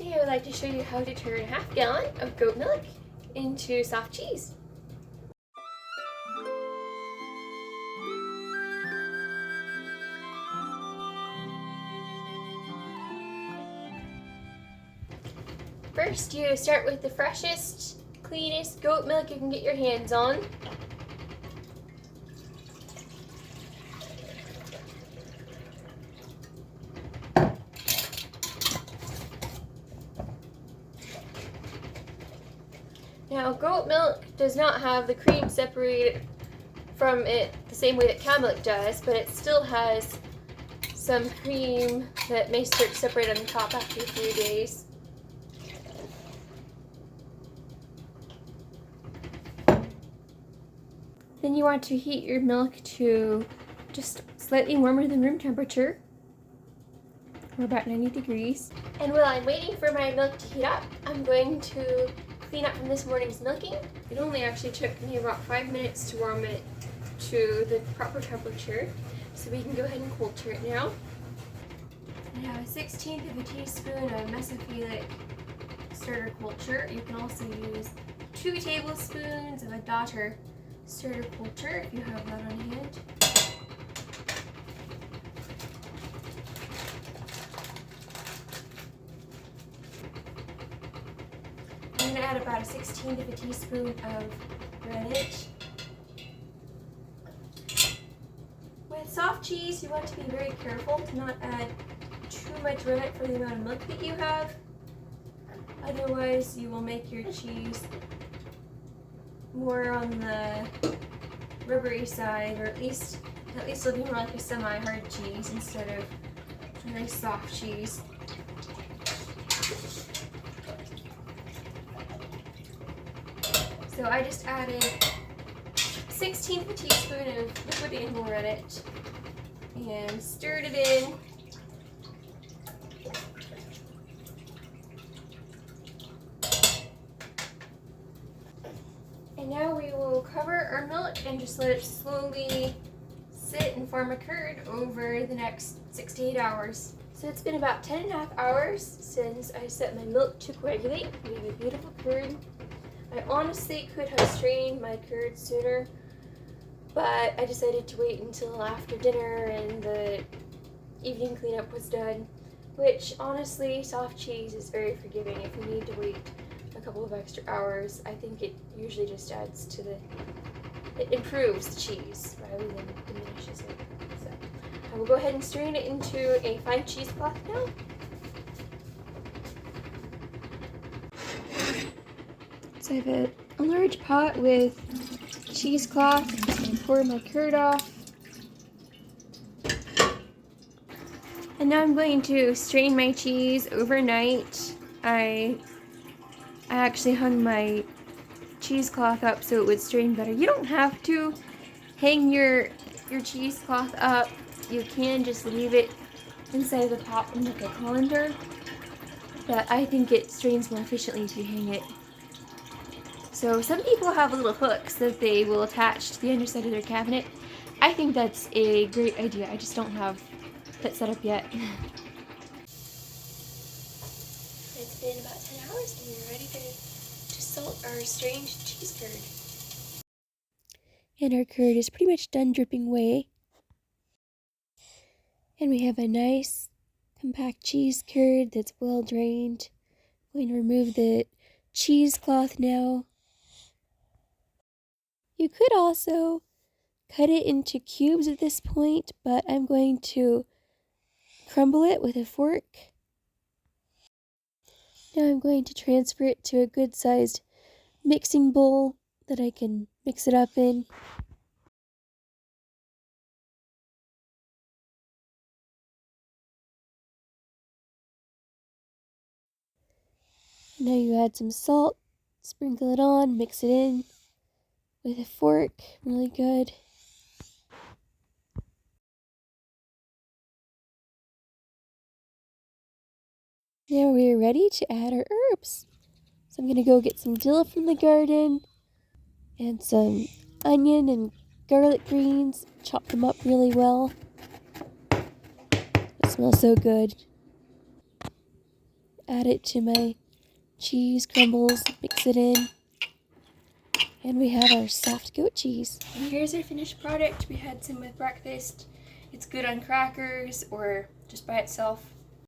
Today I would like to show you how to turn a half gallon of goat milk into soft cheese. First, you start with the freshest, cleanest goat milk you can get your hands on. Now, goat milk does not have the cream separated from it the same way that cow milk does, but it still has some cream that may start to separate on the top after a few days. Then you want to heat your milk to just slightly warmer than room temperature, or about 90 degrees. And while I'm waiting for my milk to heat up, I'm going to clean up from this morning's milking. It only actually took me about 5 minutes to warm it to the proper temperature, so we can go ahead and cold turn it now. I have a 1/16 of a teaspoon of mesophilic starter culture. You can also use 2 tablespoons of a daughter starter culture if you have that on hand. I'm going to add about a 1/16 of a teaspoon of rennet. With soft cheese, you want to be very careful to not add too much rennet for the amount of milk that you have. Otherwise, you will make your cheese more on the rubbery side, or at least it'll be more like a semi-hard cheese instead of a nice soft cheese. So I just added 1/16 of a teaspoon of liquid animal rennet and stirred it in. And now we will cover our milk and just let it slowly sit and form a curd over the next 6 to 8 hours. So it's been about 10.5 hours since I set my milk to coagulate. We have a beautiful curd. I honestly could have strained my curd sooner, but I decided to wait until after dinner and the evening cleanup was done, which honestly, soft cheese is very forgiving. If you need to wait a couple of extra hours, I think it usually just adds to it improves the cheese rather than diminishes it. So I will go ahead and strain it into a fine cheesecloth now. So I have a large pot with cheesecloth. I'm just going to pour my curd off. And now I'm going to strain my cheese overnight. I actually hung my cheesecloth up so it would strain better. You don't have to hang your cheesecloth up. You can just leave it inside of the pot in like a colander. But I think it strains more efficiently if you hang it. So some people have little hooks that they will attach to the underside of their cabinet. I think that's a great idea. I just don't have that set up yet. It's been about 10 hours and we're ready to salt our strained cheese curd. And our curd is pretty much done dripping away. And we have a nice compact cheese curd that's well drained. I'm going to remove the cheesecloth now. You could also cut it into cubes at this point, but I'm going to crumble it with a fork. Now I'm going to transfer it to a good-sized mixing bowl that I can mix it up in. Now you add some salt, sprinkle it on, mix it in with a fork, really good. Now we're ready to add our herbs. So I'm going to go get some dill from the garden and some onion and garlic greens, chop them up really well. It smells so good. add it to my cheese crumbles, mix it in, and we have our soft goat cheese. And here's our finished product. We had some with breakfast. It's good on crackers or just by itself.